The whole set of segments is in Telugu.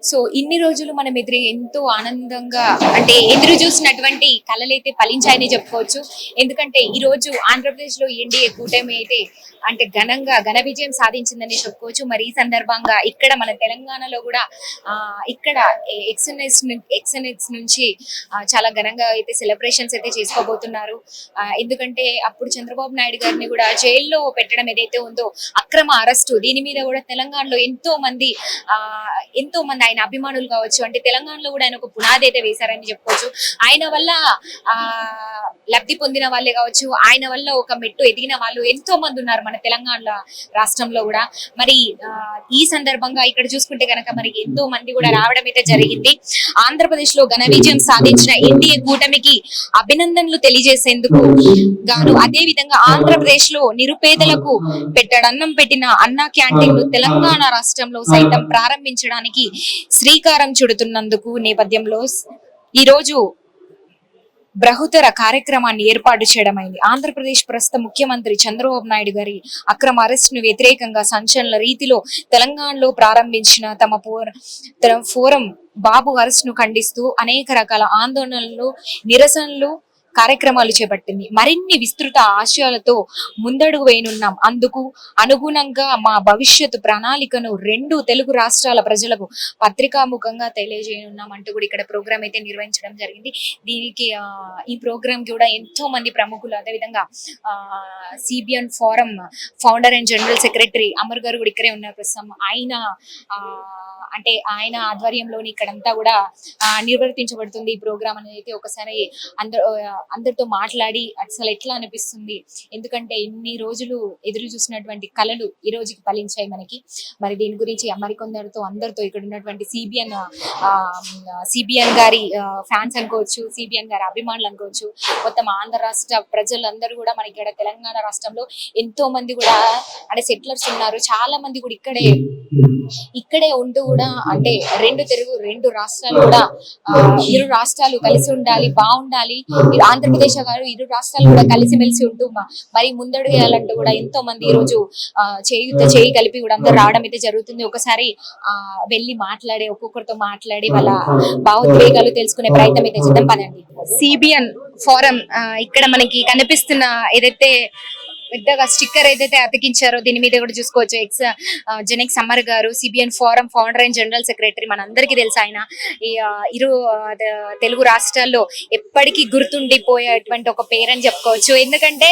సో ఇన్ని రోజులు మనం ఎంతో ఆనందంగా అంటే ఎదురు చూసినటువంటి కళలైతే ఫలించాయని చెప్పుకోవచ్చు. ఎందుకంటే ఈ రోజు ఆంధ్రప్రదేశ్ లో ఎన్డీఏ కూటమి అయితే అంటే ఘన విజయం సాధించిందని చెప్పుకోవచ్చు. మరి ఈ సందర్భంగా ఇక్కడ మన తెలంగాణలో కూడా ఇక్కడ ఎక్స్ఎన్ఎక్స్ నుంచి చాలా ఘనంగా అయితే సెలబ్రేషన్స్ అయితే చేసుకోబోతున్నారు. ఎందుకంటే అప్పుడు చంద్రబాబు నాయుడు గారిని కూడా జైల్లో పెట్టడం ఏదైతే ఉందో అక్రమ అరెస్టు, దీని మీద కూడా తెలంగాణలో ఎంతో మంది ఆయన అభిమానులు కావచ్చు, అంటే తెలంగాణలో కూడా ఆయన ఒక పునాది అయితే వేశారని చెప్పుకోవచ్చు. ఆయన వల్ల లబ్ధి పొందిన వాళ్ళే కావచ్చు, ఆయన వల్ల ఒక మెట్టు ఎదిగిన వాళ్ళు ఎంతో మంది ఉన్నారు మన తెలంగాణ రాష్ట్రంలో కూడా. మరి ఈ సందర్భంగా ఇక్కడ చూసుకుంటే కనుక మరి ఎంతో మంది కూడా రావడం అయితే జరిగింది. ఆంధ్రప్రదేశ్ లో ఘన విజయం సాధించిన ఎన్డీఏ కూటమికి అభినందనలు తెలియజేసేందుకు గాను, అదే విధంగా ఆంధ్రప్రదేశ్ లో నిరుపేదలకు అన్నం పెట్టిన అన్నా క్యాంటీన్లు తెలంగాణ రాష్ట్రంలో సైతం ప్రారంభించడానికి శ్రీకారం చుడుతున్నందుకు నేపథ్యంలో ఈ రోజు బృహత్తర కార్యక్రమాన్ని ఏర్పాటు చేయడమైంది. ఆంధ్రప్రదేశ్ ప్రస్తుత ముఖ్యమంత్రి చంద్రబాబు నాయుడు గారి అక్రమ అరెస్ట్ ను వ్యతిరేకంగా సంచలన రీతిలో తెలంగాణలో ప్రారంభించిన తమ ఫోరం బాబు అరెస్ట్ ను ఖండిస్తూ అనేక రకాల ఆందోళనలు, నిరసనలు, కార్యక్రమాలు చేపట్టింది. మరిన్ని విస్తృత ఆశయాలతో ముందడుగు వేయనున్నాం. అందుకు అనుగుణంగా మా భవిష్యత్తు ప్రణాళికను 2 తెలుగు రాష్ట్రాల ప్రజలకు పత్రికాముఖంగా తెలియజేయనున్నాం అంటూ కూడా ఇక్కడ ప్రోగ్రామ్ అయితే నిర్వహించడం జరిగింది. దీనికి ఈ ప్రోగ్రామ్ కూడా ఎంతో మంది ప్రముఖులు, అదేవిధంగా CBN forum founder and general secretary Amar గారు కూడా ఇక్కడే ఉన్నారు ప్రస్తుతం. ఆయన ఆధ్వర్యంలోని ఇక్కడంతా కూడా నిర్వర్తించబడుతుంది ఈ ప్రోగ్రామ్ అనేది. అయితే ఒకసారి అందరితో మాట్లాడి అసలు ఎట్లా అనిపిస్తుంది, ఎందుకంటే ఇన్ని రోజులు ఎదురు చూసినటువంటి కళలు ఈ రోజుకి ఫలించాయి మనకి. మరి దీని గురించి మరికొందరితో అందరితో ఇక్కడ ఉన్నటువంటి సిబిఎన్ గారి ఫ్యాన్స్ అనుకోవచ్చు, సిబిఎన్ గారి అభిమానులు అనుకోవచ్చు, మొత్తం ఆంధ్ర రాష్ట్ర ప్రజలందరూ కూడా మనకి ఇక్కడ తెలంగాణ రాష్ట్రంలో ఎంతో మంది కూడా అంటే సెటిలర్స్ ఉన్నారు. చాలా మంది కూడా ఇక్కడే ఉంటూ కూడా అంటే రెండు రాష్ట్రాలు కూడా ఇరు రాష్ట్రాలు కలిసి ఉండాలి, బాగుండాలి, ఆంధ్రప్రదేశ్ గారు ఇరు రాష్ట్రాలు కూడా కలిసిమెలిసి ఉంటూ మరి ముందడుగు వేయాలంటూ కూడా ఎంతో మంది ఈ రోజు చేయి కలిపి కూడా అందరూ రావడం అయితే జరుగుతుంది. ఒకసారి వెళ్ళి ఒక్కొక్కరితో మాట్లాడి వాళ్ళ భావోద్వేగాలు తెలుసుకునే ప్రయత్నం అయితే చేద్దాం పదండి. సిబిఎన్ ఫోరం ఇక్కడ మనకి కనిపిస్తున్న ఏదైతే పెద్దగా స్టిక్కర్ ఏదైతే అతికించారో దీని మీద కూడా చూసుకోవచ్చు. జనక్ సమ్మర్ గారు CBN forum founder and general secretary, మనందరికీ తెలుసు. ఆయన ఇరు తెలుగు రాష్ట్రాల్లో ఎప్పటికీ గుర్తుండిపోయేటువంటి ఒక పేరు అని చెప్పుకోవచ్చు. ఎందుకంటే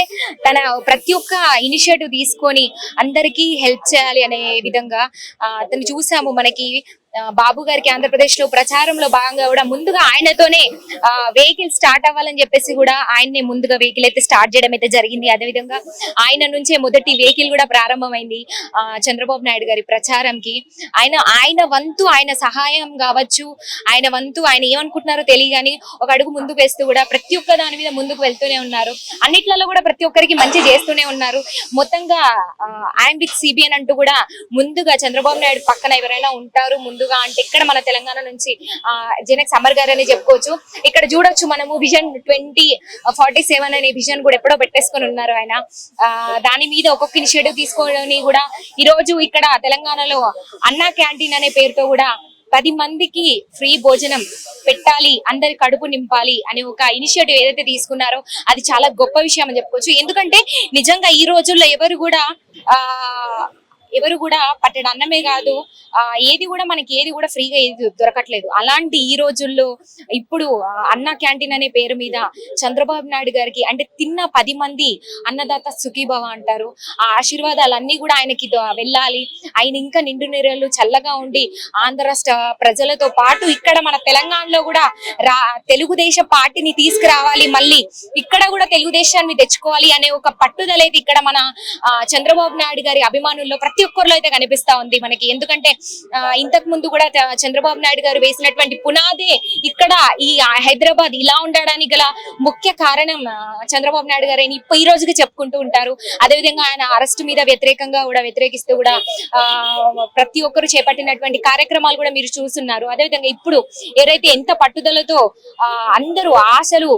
తన ప్రతి ఒక్క ఇనిషియేటివ్ తీసుకొని అందరికీ హెల్ప్ చేయాలి అనే విధంగా అతను చూసాము. మనకి బాబు గారికి ఆంధ్రప్రదేశ్ లో ప్రచారంలో భాగంగా కూడా ముందుగా ఆయనతోనే వెహికల్ స్టార్ట్ అవ్వాలని చెప్పేసి కూడా ఆయన్నే ముందుగా వెహికల్ అయితే స్టార్ట్ చేయడం అయితే జరిగింది. అదేవిధంగా ఆయన నుంచే మొదటి వెహికల్ కూడా ప్రారంభమైంది చంద్రబాబు నాయుడు గారి ప్రచారంకి. ఆయన వంతు ఆయన సహాయం కావచ్చు, ఆయన వంతు ఆయన ఏమనుకుంటున్నారో తెలియగాని ఒక అడుగు ముందుకు వేస్తూ కూడా ప్రతి ఒక్క దాని మీద ముందుకు వెళ్తూనే ఉన్నారు. అన్నిట్లలో కూడా ప్రతి ఒక్కరికి మంచి చేస్తూనే ఉన్నారు. మొత్తంగా ఐఎమ్ విత్ సిబిఎన్ అంటూ కూడా ముందుగా చంద్రబాబు నాయుడు పక్కన ఎవరైనా ఉంటారు ముందుగా అంటే ఇక్కడ మన తెలంగాణ నుంచి జనక్ సమ్మర్ గారు అని చెప్పుకోవచ్చు. ఇక్కడ చూడొచ్చు మనము విజన్ 2047 అనే విజన్ కూడా ఎప్పుడో పెట్టేసుకొని ఉన్నారు ఆయన. దాని మీద ఒక్కొక్క ఇనిషియేటివ్ తీసుకొని కూడా ఈ రోజు ఇక్కడ తెలంగాణలో అన్నా క్యాంటీన్ అనే పేరుతో కూడా 10 మందికి ఫ్రీ భోజనం పెట్టాలి, అందరి కడుపు నింపాలి అనే ఒక ఇనిషియేటివ్ ఏదైతే తీసుకున్నారో అది చాలా గొప్ప విషయం అని చెప్పుకోవచ్చు. ఎందుకంటే నిజంగా ఈ రోజుల్లో ఎవరు కూడా పట్టెడు అన్నమే కాదు, ఏది కూడా ఫ్రీగా ఏది దొరకట్లేదు. అలాంటి ఈ రోజుల్లో ఇప్పుడు అన్నా క్యాంటీన్ అనే పేరు మీద చంద్రబాబు నాయుడు గారికి అంటే తిన్న 10 మంది అన్నదాత సుఖీభవ అంటారు. ఆ ఆశీర్వాదాలన్నీ కూడా ఆయనకి వెళ్ళాలి. ఆయన ఇంకా నిండు నీరెళ్ళు చల్లగా ఉండి ఆంధ్ర రాష్ట్ర ప్రజలతో పాటు ఇక్కడ మన తెలంగాణలో కూడా తెలుగుదేశం పార్టీని తీసుకురావాలి, మళ్ళీ ఇక్కడ కూడా తెలుగుదేశాన్ని తెచ్చుకోవాలి అనే ఒక పట్టుదల అయితే ఇక్కడ మన చంద్రబాబు నాయుడు గారి అభిమానుల్లో ప్రతి ఒక్కరిలో అయితే కనిపిస్తా ఉంది మనకి. ఎందుకంటే ఇంతకు ముందు కూడా చంద్రబాబు నాయుడు గారు వేసినటువంటి పునాదే ఇక్కడ ఈ హైదరాబాద్ ఇలా ఉండడానికి గల ముఖ్య కారణం చంద్రబాబు నాయుడు గారు ఈ రోజుకి చెప్పుకుంటూ ఉంటారు. అదేవిధంగా ఆయన అరెస్ట్ మీద వ్యతిరేకిస్తూ కూడా ప్రతి ఒక్కరు చేపట్టినటువంటి కార్యక్రమాలు కూడా మీరు చూస్తున్నారు. అదేవిధంగా ఇప్పుడు ఎవరైతే ఎంత పట్టుదలతో అందరూ ఆశలు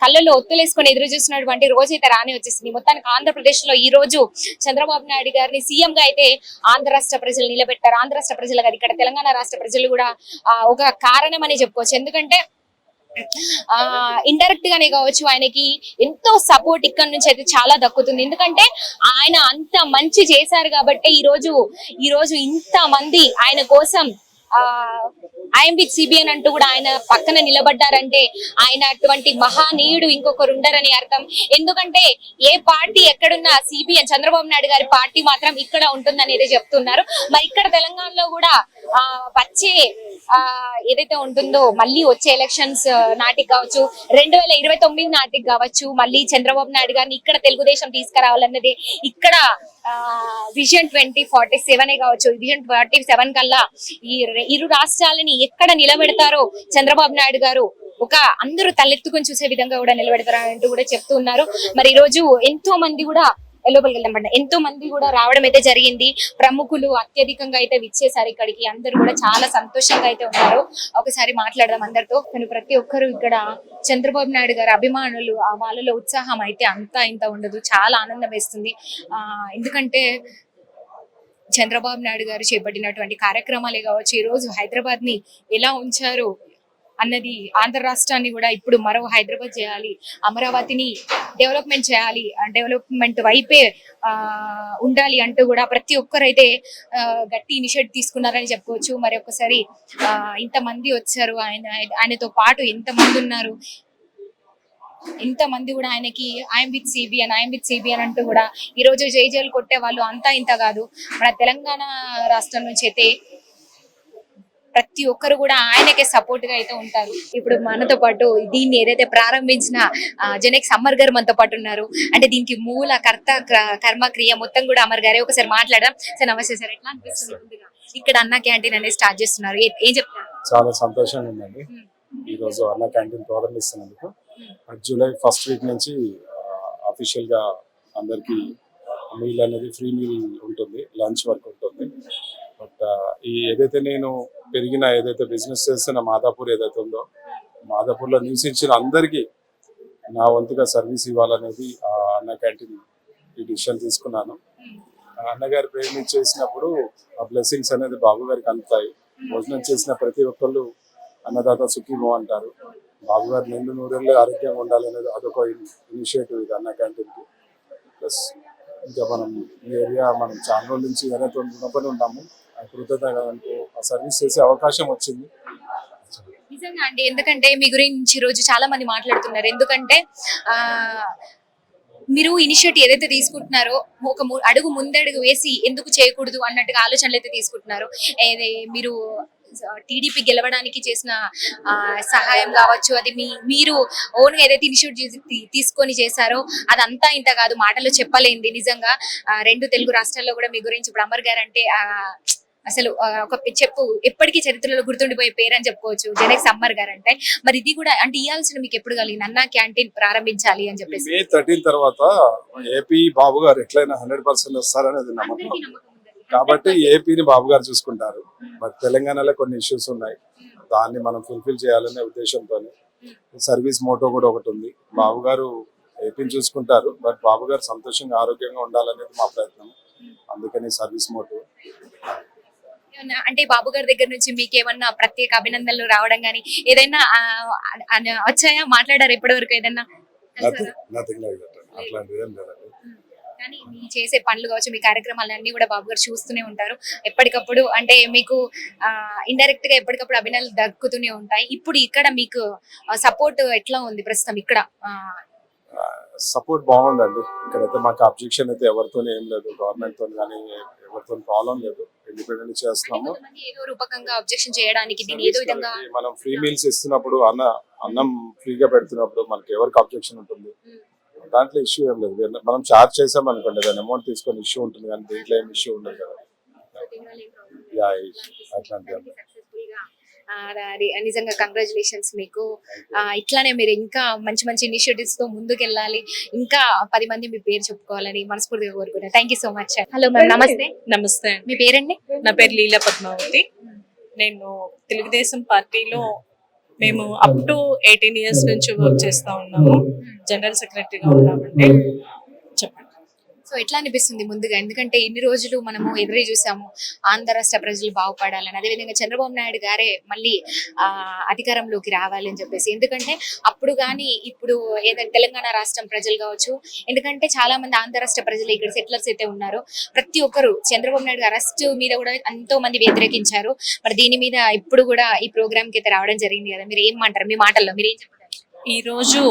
కళ్ళల్లో ఒత్తులేసుకొని ఎదురు చూస్తున్నటువంటి రోజైతే రానే వచ్చేసింది. మొత్తానికి ఆంధ్రప్రదేశ్ లో ఈ రోజు చంద్రబాబు నాయుడు గారిని గారిని సీఎం గా అయితే ఆంధ్ర రాష్ట్ర ప్రజలు నిలబెట్టారు. ఆంధ్ర రాష్ట్ర ప్రజలు కాదు, ఇక్కడ తెలంగాణ రాష్ట్ర ప్రజలు కూడా ఒక కారణం అని చెప్పుకోవచ్చు. ఎందుకంటే ఇండైరెక్ట్ గానే కావచ్చు, ఆయనకి ఎంతో సపోర్ట్ ఇక్కడ నుంచి అయితే చాలా దక్కుతుంది. ఎందుకంటే ఆయన అంత మంచి చేశారు కాబట్టి ఈ రోజు ఇంత మంది ఆయన కోసం ఐఎమ్ విత్ సిబిఎన్ అంటూ కూడా ఆయన పక్కన నిలబడ్డారంటే ఆయన అటువంటి మహానీయుడు ఇంకొకరు ఉండరని అర్థం. ఎందుకంటే ఏ పార్టీ ఎక్కడున్నా సిబిఎన్ చంద్రబాబు నాయుడు గారి పార్టీ మాత్రం ఇక్కడ ఉంటుందనేది చెప్తున్నారు. మరి ఇక్కడ తెలంగాణలో కూడా వచ్చే ఏదైతే ఉంటుందో మళ్ళీ వచ్చే ఎలక్షన్స్ నాటికి కావచ్చు, 2029 నాటికి కావచ్చు, మళ్ళీ చంద్రబాబు నాయుడు గారిని ఇక్కడ తెలుగుదేశం తీసుకురావాలన్నది ఇక్కడ విజన్ 2047 కావచ్చు. విజన్ 47 కల్లా ఈ ఇరు రాష్ట్రాలని ఎక్కడ నిలబెడతారో చంద్రబాబు నాయుడు గారు ఒక అందరూ తలెత్తుకొని చూసే విధంగా కూడా నిలబెడతారంటూ కూడా చెప్తూ ఉన్నారు. మరి ఈ రోజు ఎంతో మంది కూడా లోపలికి వెళ్దాం, ఎంతో మంది కూడా రావడం అయితే జరిగింది. ప్రముఖులు అత్యధికంగా అయితే విచ్చేసారు ఇక్కడికి. అందరూ కూడా చాలా సంతోషంగా అయితే ఉన్నారు. ఒకసారి మాట్లాడదాం అందరితో. కానీ ప్రతి ఒక్కరు ఇక్కడ చంద్రబాబు నాయుడు గారు అభిమానులు, వాళ్ళలో ఉత్సాహం అయితే అంతా ఇంత ఉండదు. చాలా ఆనందం వేస్తుంది. ఎందుకంటే చంద్రబాబు నాయుడు గారు చేపట్టినటువంటి కార్యక్రమాలే కావచ్చు, ఈ రోజు హైదరాబాద్ ని ఎలా ఉంచారు అన్నది, ఆంధ్ర రాష్ట్రాన్ని కూడా ఇప్పుడు మరో హైదరాబాద్ చేయాలి, అమరావతిని డెవలప్మెంట్ చేయాలి, డెవలప్మెంట్ వైపే ఉండాలి అంటూ కూడా ప్రతి ఒక్కరైతే గట్టి ఇనిషియేటివ్ తీసుకున్నారని చెప్పుకోవచ్చు. మరి ఒక్కసారి ఇంతమంది వచ్చారు, ఆయనతో పాటు ఎంతమంది ఉన్నారు, ఇంతమంది కూడా ఆయనకి ఐఎమ్ విత్ సిబిఎన్ అంటూ కూడా ఈ రోజు జైలు కొట్టే వాళ్ళు అంతా ఇంత కాదు. మన తెలంగాణ రాష్ట్రం నుంచి అయితే ప్రతి ఒక్కరు కూడా ఆయనకే సపోర్ట్ గా అయితే ఉంటారు. ఇప్పుడు మనతో పాటు దీన్ని ఏదైతే ప్రారంభించిన జనక్ అమర్ గారు మనతో పాటు ఉన్నారు. అంటే దీనికి మూల కర్త కర్మ క్రియ మొత్తం కూడా అమర్ గారే. ఒకసారి మాట్లాడదాం. సార్ నమస్తే సార్, ఎట్లా అనిపిస్తుంది ఇక్కడ అన్న క్యాంటీన్ అనేది స్టార్ట్ చేస్తున్నారు, ఏం చెప్తారు? చాలా సంతోషంగా ఉందండి ఈ రోజు అన్న క్యాంటీన్ ప్రారంభిస్తున్నందుకు. జూలై 1st వీక్ నుంచి అఫీషియల్ గా అందరికి మీల్ అనేది ఫ్రీ మీల్ ఉంటుంది, లంచ్ వరకు ఉంటుంది. బట్ ఈ ఏదైతే నేను పెరిగిన ఏదైతే బిజినెస్ చేస్తున్న మాదాపూర్ ఏదైతే ఉందో, మాదాపూర్లో నివసించిన అందరికీ నా వంతుగా సర్వీస్ ఇవ్వాలనేది అన్న క్యాంటీన్ ఈ డిసిషన్ తీసుకున్నాను. అన్నగారి పేరు మీద చేసినప్పుడు ఆ బ్లెస్సింగ్స్ అనేది బాబు గారికి అందుతాయి. భోజనం చేసిన ప్రతి ఒక్కళ్ళు అన్నదాత సుఖీమో అంటారు. బాబు గారు నిండు నూరేళ్ళు ఆరోగ్యంగా ఉండాలనేది అదొక ఇనిషియేటివ్ ఇది అన్న క్యాంటీన్కి. ప్లస్ ఇంకా మనం ఈ ఏరియా మనం చాలా రోజుల నుంచి ఏదైతే రుణపడి ఉన్నాము, కృతజ్ఞతలు ఆ సర్వీస్ చేసే అవకాశం వచ్చింది. నిజంగా అండి, ఎందుకంటే మీ గురించి రోజు చాలా మంది మాట్లాడుతున్నారు. ఎందుకంటే మీరు ఇనిషియేటివ్ ఏదైతే తీసుకుంటున్నారో ఒక అడుగు ముందడుగు వేసి ఎందుకు చేయకూడదు అన్నట్టుగా ఆలోచనలు అయితే తీసుకుంటున్నారు. మీరు టీడీపీ గెలవడానికి చేసిన సహాయం కావచ్చు, అది మీరు ఓన్ గా ఏదైతే ఇనిషియేటివ్ తీసుకొని చేశారో అదంతా ఇంత కాదు, మాటలు చెప్పలేంది. నిజంగా 2 తెలుగు రాష్ట్రాల్లో కూడా మీ గురించి ఇప్పుడు అమర్ గారు అంటే అసలు ఒక ఎప్పటికీ చరిత్రలో గుర్తుండిపోయే పేరు అని చెప్పుకోవచ్చు, జనక్ అమర్ గారు అంటే. మరి ఇది కూడా అంటే ఇవ్వాల్సిన మీకు ఎప్పుడు కలిగింది అన్న క్యాంటీన్ ప్రారంభించాలి అని చెప్పేసి? మే 13 తర్వాత ఏపీ బాబు గారు ఎట్లయినా 100% వస్తారనేది నమ్మకం. కాబట్టి ఏపీని బాబు గారు చూసుకుంటారు. బట్ తెలంగాణలో కొన్ని ఇష్యూస్ ఉన్నాయి, దాన్ని మనం ఫుల్ఫిల్ చేయాలనే ఉద్దేశంతో సర్వీస్ మోటో కూడా ఒకటి ఉంది. బాబు గారు ఏపీని చూసుకుంటారు, బట్ బాబు గారు సంతోషంగా ఆరోగ్యంగా ఉండాలనేది మా ప్రయత్నం. అందుకని సర్వీస్ మోటో. అంటే బాబు గారి దగ్గర నుంచి మీకు ఏమన్నా ప్రత్యేక అభినందనలు రావడం గానీ ఏదైనా వచ్చాయా? మాట్లాడారు ఇప్పటి వరకు ఏదన్నా? కానీ మీ చేసే పనులు కావచ్చు, మీ కార్యక్రమాలన్నీ కూడా బాబు గారు చూస్తూనే ఉంటారు ఎప్పటికప్పుడు. అంటే మీకు ఇండైరెక్ట్ గా ఎప్పటికప్పుడు అభినందనలు దక్కుతూనే ఉంటాయి. ఇప్పుడు ఇక్కడ మీకు సపోర్ట్ ఎట్లా ఉంది ప్రస్తుతం? ఇక్కడ సపోర్ట్ బాగుందండి. ఇక్కడైతే మాకు అబ్జెక్షన్ అయితే ఎవరితో ఏం లేదు, గవర్నమెంట్ తో కానీ ఎవరితో ప్రాబ్లం లేదు. ఇండిపెండెంట్ చేస్తున్నాము. ఏదో రూపకంగా అబ్జెక్షన్ చేయడానికి ఏదో విధంగా మనం ఫ్రీ మీల్స్ ఇస్తున్నప్పుడు అన్నం ఫ్రీగా పెడుతున్నప్పుడు మనకి ఎవరికి అబ్జెక్షన్ ఉంటుంది? దాంట్లో ఇష్యూ ఏం లేదు. మనం చార్జ్ చేసాం అనుకోండి, దాని అమౌంట్ తీసుకొని ఇష్యూ ఉంటుంది, కానీ దీంట్లో ఏం ఇష్యూ ఉండదు కదా. అట్లాంటి నిజంగా కంగ్రాచులేషన్స్ మీకు. ఇట్లానే మీరు ఇంకా మంచి మంచి ఇనిషియేటివ్స్ తో ముందుకెళ్ళాలి, ఇంకా 10 మంది మీ పేరు చెప్పుకోవాలని మనస్ఫూర్తిగా కోరుకుంటున్నాను. Thank you so much. Hello ma'am, నమస్తే. నమస్తే. మీ పేరండి? నా పేరు లీలా పద్మావతి. నేను తెలుగుదేశం పార్టీలో మేము అప్ టు 18 years నుంచి వర్క్ చేస్తా ఉన్నాము. జనరల్ సెక్రటరీగా ఉన్నామండి. చెప్పండి. సో సో ఎట్లా అనిపిస్తుంది ముందుగా, ఎందుకంటే ఇన్ని రోజులు మనము ఎదురు చూసాము ఆంధ్ర రాష్ట్ర ప్రజలు బాగుపడాలని, అదేవిధంగా చంద్రబాబు నాయుడు గారే మళ్ళీ అధికారంలోకి రావాలని చెప్పేసి, ఎందుకంటే అప్పుడు కానీ ఇప్పుడు ఏదైనా తెలంగాణ రాష్ట్రం ప్రజలు కావచ్చు, ఎందుకంటే చాలా మంది ఆంధ్ర రాష్ట్ర ప్రజలు ఇక్కడ సెటిలర్స్ అయితే ఉన్నారు, ప్రతి ఒక్కరు చంద్రబాబు నాయుడు అరెస్ట్ మీద కూడా ఎంతో మంది వ్యతిరేకించారు. మరి దీని మీద ఇప్పుడు కూడా ఈ ప్రోగ్రామ్ కి అయితే రావడం జరిగింది కదా, మీరు ఏమంటారు, మీ మాటల్లో మీరు ఏం చెప్తారు? ఈ రోజు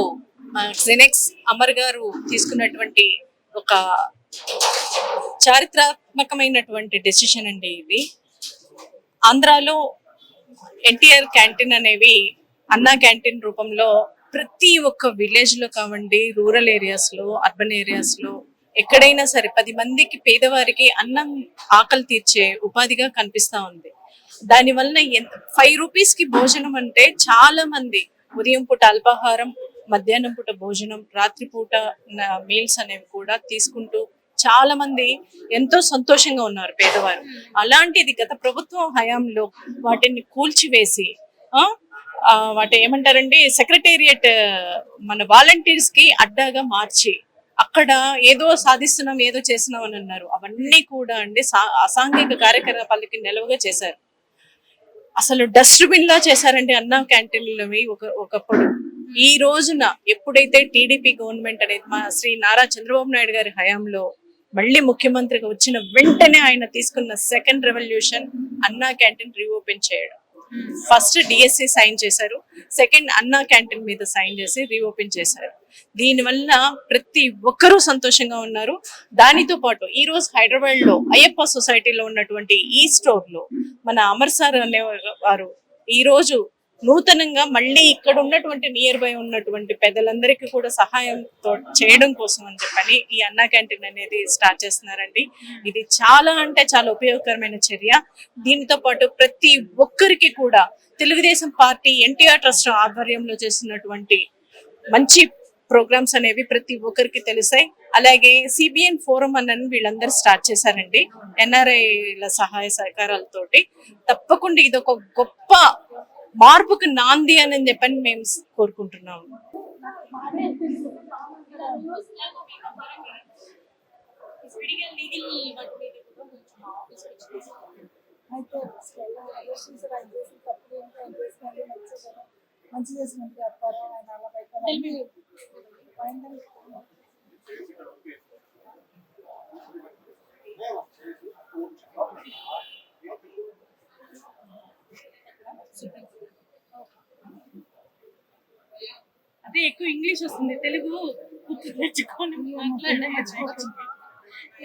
జెనెక్స్ అమర్ గారు తీసుకున్నటువంటి ఒక చారిత్రాత్మకమైనటువంటి డెసిషన్ అండి ఇది. ఆంధ్రాలో ఎన్టీఆర్ క్యాంటీన్ అనేవి అన్నా క్యాంటీన్ రూపంలో ప్రతి ఒక్క విలేజ్ లో కావండి, రూరల్ ఏరియాస్ లో, అర్బన్ ఏరియాస్ లో ఎక్కడైనా సరే 10 మందికి పేదవారికి అన్నం ఆకలి తీర్చే ఉపాధిగా కనిపిస్తా ఉంది. దాని వలన 5 రూపీస్ కి భోజనం అంటే చాలా మంది ఉదయం పూట అల్పాహారం, మధ్యాహ్నం పూట భోజనం, రాత్రిపూట మీల్స్ అనేవి కూడా తీసుకుంటూ చాలా మంది ఎంతో సంతోషంగా ఉన్నారు పేదవారు. అలాంటిది గత ప్రభుత్వం హయాంలో వాటిని కూల్చివేసి వాటి ఏమంటారండి సెక్రటేరియట్ మన వాలంటీర్స్ కి అడ్డాగా మార్చి అక్కడ ఏదో సాధిస్తున్నాం, ఏదో చేస్తున్నాం అని అన్నారు. అవన్నీ కూడా అండి అసాంఘిక కార్యకలాపాలకి నిలవుగా చేశారు. అసలు డస్ట్బిన్ లా చేశారండి అన్నా క్యాంటీన్లవి ఒకప్పుడు. ఈ రోజున ఎప్పుడైతే టీడీపీ గవర్నమెంట్ అనేది మా శ్రీ నారా చంద్రబాబు నాయుడు గారి హయాంలో మళ్ళీ ముఖ్యమంత్రిగా వచ్చిన వెంటనే ఆయన తీసుకున్న సెకండ్ రెవల్యూషన్ అన్నా క్యాంటీన్ రీఓపెన్ చేయడం. ఫస్ట్ డిఎస్సి సైన్ చేశారు, సెకండ్ అన్నా క్యాంటీన్ మీద సైన్ చేసి రీఓపెన్ చేశారు. దీనివల్ల ప్రతి ఒక్కరూ సంతోషంగా ఉన్నారు. దానితో పాటు ఈ రోజు హైదరాబాద్ లో అయ్యప్ప సొసైటీలో ఉన్నటువంటి ఈ స్టోర్ లో మన అమర్ సార్ అనేవారు ఈ రోజు నూతనంగా మళ్ళీ ఇక్కడ ఉన్నటువంటి నియర్ బై ఉన్నటువంటి పెద్దలందరికీ కూడా సహాయం చేయడం కోసం అని చెప్పని ఈ అన్నా క్యాంటీన్ అనేది స్టార్ట్ చేస్తున్నారండి. ఇది చాలా అంటే చాలా ఉపయోగకరమైన చర్య. దీనితో పాటు ప్రతి ఒక్కరికి కూడా తెలుగుదేశం పార్టీ ఎన్టీఆర్ ట్రస్ట్ ఆధ్వర్యంలో చేస్తున్నటువంటి మంచి ప్రోగ్రామ్స్ అనేవి ప్రతి ఒక్కరికి తెలిసాయి. అలాగే సిబిఎన్ ఫోరం అన్నని వీళ్ళందరూ స్టార్ట్ చేశారండి ఎన్ఆర్ఐల సహాయ సహకారాలతోటి. తప్పకుండా ఇది ఒక గొప్ప మార్పుకు నాంది అని చెప్పని మేము కోరుకుంటున్నాము. మంచి చేసినట్టు చెప్తారు ఆయన అలా బయట అదే ఎక్కువ ఇంగ్లీష్ వస్తుంది, తెలుగు తెచ్చుకొని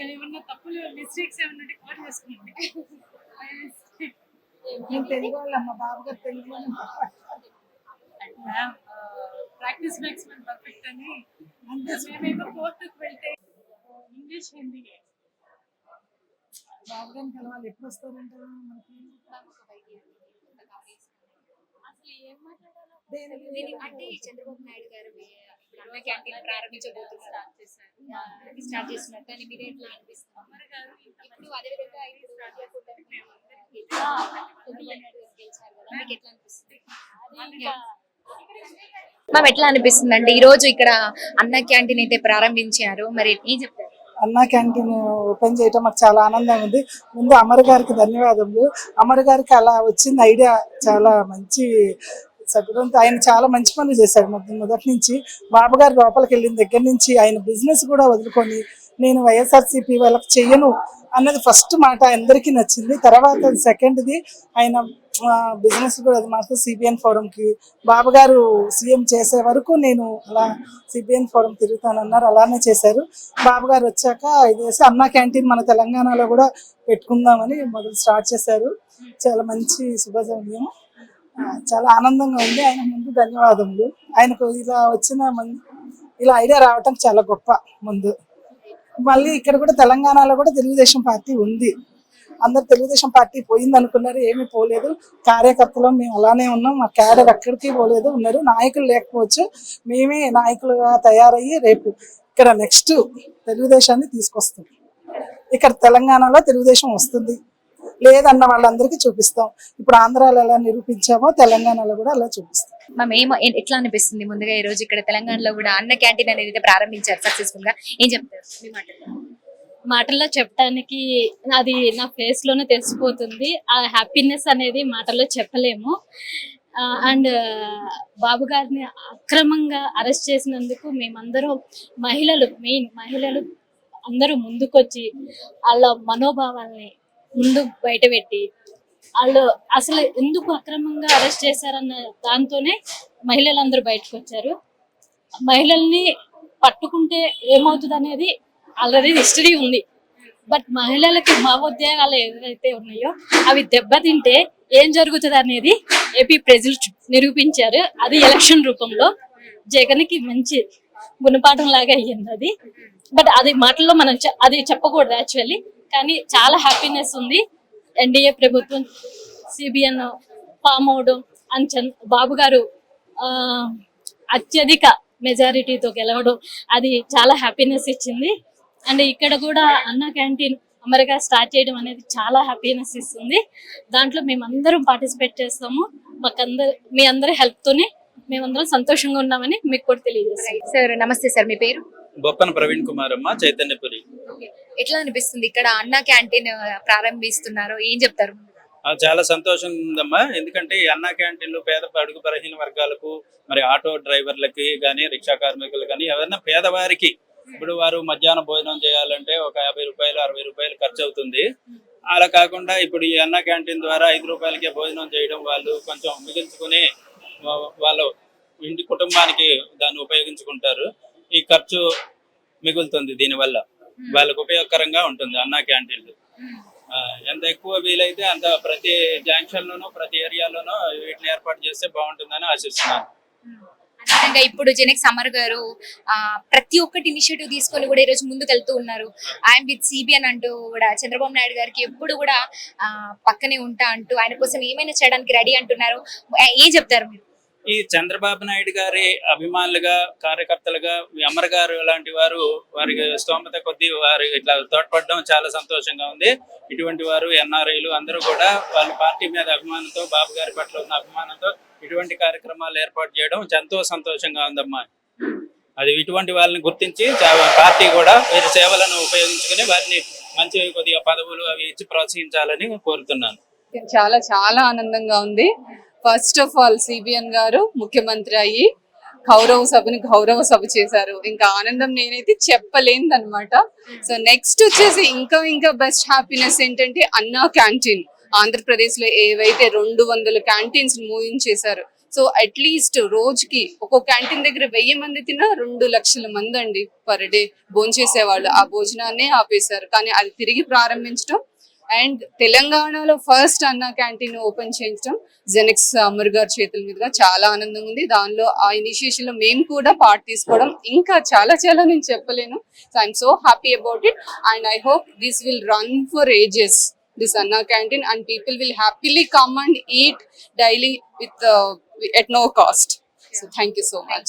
ఏమన్నా తప్పులు మిస్టేక్స్ ఏమన్నా కవర్ చేసుకోండి. నేను తెలుగు వాళ్ళ మా బాబు గారు Telugu practice makes men perfect అని మేమేమో కోర్టుకు వెళ్తే ఇంగ్లీష్ హిందీ బాబు గారిని కలవాలి. ఎప్పుడు వస్తారంటారు మనకి? అంటే చంద్రబాబు నాయుడు గారు అన్న క్యాంటీన్ ప్రారంభించబోతున్నారు, స్టార్ట్ చేస్తున్నారు. కానీ మీరు ఎట్లా అనిపిస్తుంది? ఇప్పుడు అదేవిధంగా మ్యామ్ ఎట్లా అనిపిస్తుంది అంటే ఈ రోజు ఇక్కడ అన్న క్యాంటీన్ అయితే ప్రారంభించారు, మరి ఏం చెప్తారు? అన్నా క్యాంటీన్ ఓపెన్ చేయటం మాకు చాలా ఆనందంగా ఉంది. ముందు అమర్ గారికి ధన్యవాదములు. అమర్ గారికి అలా వచ్చింది ఐడియా చాలా మంచి సగురంతో. ఆయన చాలా మంచి పనులు చేశారు మొదటి నుంచి. బాబు గారు లోపలికి వెళ్ళిన దగ్గర నుంచి ఆయన బిజినెస్ కూడా వదులుకొని నేను వైఎస్ఆర్సీపీ వాళ్ళకి చెయ్యను అన్నది ఫస్ట్ మాట అందరికీ నచ్చింది. తర్వాత సెకండ్ది ఆయన బిజినెస్ కూడా అది మాత్రం సిబిఎన్ ఫోరంకి బాబు గారు సీఎం చేసే వరకు నేను అలా సిబిఎన్ ఫోరం తిరుగుతానన్నారు, అలానే చేశారు. బాబు గారు వచ్చాక ఇది చేసి అన్నా క్యాంటీన్ మన తెలంగాణలో కూడా పెట్టుకుందామని మొదలు స్టార్ట్ చేశారు. చాలా మంచి శుభజన్యం, చాలా ఆనందంగా ఉంది. ఆయన ముందు ధన్యవాదములు. ఆయనకు ఇలా వచ్చిన ఇలా ఐడియా రావటం చాలా గొప్ప. ముందు మళ్ళీ ఇక్కడ కూడా తెలంగాణలో కూడా తెలుగుదేశం పార్టీ ఉంది. అందరు తెలుగుదేశం పార్టీ పోయింది అనుకున్నారు, ఏమీ పోలేదు. కార్యకర్తలు మేము అలానే ఉన్నాం, మా క్యాడర్ ఎక్కడికి పోలేదు, ఉన్నారు. నాయకులు లేకపోవచ్చు, మేమే నాయకులుగా తయారయ్యి రేపు ఇక్కడ నెక్స్ట్ తెలుగుదేశాన్ని తీసుకొస్తాం. ఇక్కడ తెలంగాణలో తెలుగుదేశం వస్తుంది లేదన్న వాళ్ళందరికీ చూపిస్తాం. ఇప్పుడు ఆంధ్రాలో ఎలా నిరూపించామో తెలంగాణలో కూడా అలా చూపిస్తాం. మేము ఎట్లా అనిపిస్తుంది ముందుగా ఈ రోజు ఇక్కడ తెలంగాణలో కూడా అన్న క్యాంటీన్ అనేది ప్రారంభించారు సక్సెస్ఫుల్ గా, ఏం చెప్తారు మీ మాటల్లో? మాటల్లో చెప్పడానికి అది నా ఫేస్ లోనే తెలిసిపోతుంది. ఆ హ్యాపీనెస్ అనేది మాటల్లో చెప్పలేము. అండ్ బాబు గారిని అక్రమంగా అరెస్ట్ చేసినందుకు మేమందరం మహిళలు అందరూ ముందుకొచ్చి వాళ్ళ మనోభావాల్ని ముందు బయటపెట్టి వాళ్ళు అసలు ఎందుకు అక్రమంగా అరెస్ట్ చేశారన్న దాంతోనే మహిళలందరూ బయటకు వచ్చారు. మహిళల్ని పట్టుకుంటే ఏమవుతుంది అనేది ఆల్రెడీ హిస్టరీ ఉంది. బట్ మహిళలకి మా ఉద్యోగాలు ఏవైతే ఉన్నాయో అవి దెబ్బతింటే ఏం జరుగుతుంది అనేది ఏపీ ప్రజలు నిరూపించారు. అది ఎలక్షన్ రూపంలో జగన్కి మంచి గుణపాఠం లాగా అయ్యింది అది. బట్ అది మాటల్లో మనం అది చెప్పకూడదు యాక్చువల్లీ. కానీ చాలా హ్యాపీనెస్ ఉంది. ఎన్డీఏ ప్రభుత్వం సిబిఎన్ ఫామ్ అవడం అండ్ బాబు గారు అత్యధిక మెజారిటీతో గెలవడం అది చాలా హ్యాపీనెస్ ఇచ్చింది. అండ్ ఇక్కడ కూడా అన్న క్యాంటీన్ అమరగా స్టార్ట్ చేయడం అనేది చాలా హ్యాపీనెస్ ఇస్తుంది. దాంట్లో మేమందరం పార్టిసిపేట్ చేస్తాము. మీ అందరి హెల్ప్ తోనే మేమందరం సంతోషంగా ఉన్నామని మీకు కూడా తెలియజేస్తాం. సార్ నమస్తే సార్, మీ పేరు? బొప్పన ప్రవీణ్ కుమార్ అమ్మ, చైతన్యపురి. ఎట్లా అనిపిస్తుంది ఇక్కడ అన్న క్యాంటీన్ ప్రారంభిస్తున్నారు, ఏం చెప్తారు? చాలా సంతోషంగా ఉందమ్మా. ఎందుకంటే ఈ అన్నా క్యాంటీన్లు పేద అడుగు బలహీన వర్గాలకు, మరి ఆటో డ్రైవర్లకి కానీ, రిక్షా కార్మికులు కానీ, ఎవరైనా పేదవారికి ఇప్పుడు వారు మధ్యాహ్నం భోజనం చేయాలంటే ఒక 50 రూపాయలు 60 రూపాయలు ఖర్చు అవుతుంది. అలా కాకుండా ఇప్పుడు ఈ అన్నా క్యాంటీన్ ద్వారా 5 రూపాయలకే భోజనం చేయడం, వాళ్ళు కొంచెం మిగిల్చుకుని వాళ్ళ ఇంటి కుటుంబానికి దాన్ని ఉపయోగించుకుంటారు. ఈ ఖర్చు మిగులుతుంది. దీనివల్ల వాళ్ళకు ఉపయోగకరంగా ఉంటుంది అన్నా క్యాంటీన్లు. ఎంత ఎక్కువ వీలైతే అంత ప్రతి జంక్షన్ లోనూ ప్రతి ఏరియాలోనూ వీటిని ఏర్పాటు చేస్తే బాగుంటుందని ఆశిస్తున్నాను. అదేవిధంగా ఇప్పుడు జనక్ సమర్ గారు ప్రతి ఒక్కటి ఇనిషియేటివ్ తీసుకొని కూడా ఈ రోజు ముందుకు వెళ్తూ ఉన్నారు. ఐఎమ్ విత్ సిబిఎన్ అంటూ కూడా చంద్రబాబు నాయుడు గారికి ఎప్పుడు కూడా పక్కనే ఉంటా అంటూ ఆయన కోసం ఏమైనా చేయడానికి రెడీ అంటున్నారు. ఏం చెప్తారు మీరు? ఈ చంద్రబాబు నాయుడు గారి అభిమానులుగా, కార్యకర్తలుగా అమర్ గారు లాంటి వారు వారికి స్తోమత కొద్దీ వారు ఇట్లా తోడ్పడడం చాలా సంతోషంగా ఉంది. ఇటువంటి వారు ఎన్ఆర్ఐలు అందరూ కూడా వాళ్ళ పార్టీ మీద అభిమానంతో, బాబు గారి పట్ల ఉన్న అభిమానంతో ఇటువంటి కార్యక్రమాలు ఏర్పాటు చేయడం ఎంతో సంతోషంగా ఉందమ్మా. అది ఇటువంటి వాళ్ళని గుర్తించి పార్టీ కూడా వీరి సేవలను ఉపయోగించుకుని వారిని మంచి కొద్దిగా పదవులు అవి ఇచ్చి ప్రోత్సహించాలని కోరుతున్నాను. చాలా చాలా ఆనందంగా ఉంది. ఫస్ట్ ఆఫ్ ఆల్ సిబిఎన్ గారు ముఖ్యమంత్రి అయ్యి గౌరవ సభ చేశారు. ఇంకా ఆనందం నేనైతే చెప్పలేనిదన్నమాట. సో నెక్స్ట్ వచ్చేసి ఇంకా బెస్ట్ హ్యాపీనెస్ ఏంటంటే అన్నా క్యాంటీన్ ఆంధ్రప్రదేశ్ లో ఏవైతే 200 క్యాంటీన్స్ మూయించేశారు. సో అట్లీస్ట్ రోజుకి ఒక్కో క్యాంటీన్ దగ్గర 1000 మంది తిన్నా 2 లక్షల మంది అండి పర్ డే భోంచేసేవాళ్ళు. ఆ భోజనాన్ని ఆపేశారు. కానీ అది తిరిగి ప్రారంభించడం అండ్ తెలంగాణలో ఫస్ట్ అన్న క్యాంటీన్ ఓపెన్ చేయించడం జెనెక్స్ అమర్ గారి చేతుల మీదుగా చాలా ఆనందంగా ఉంది. దానిలో ఆ ఇనిషియేషన్ లో మేము కూడా పార్ట్ తీసుకోవడం ఇంకా చాలా నేను చెప్పలేను. So I'm so happy about it and I hope this will run for ages, this Anna canteen, and people will happily come and eat daily with at no cost. So thank you so much.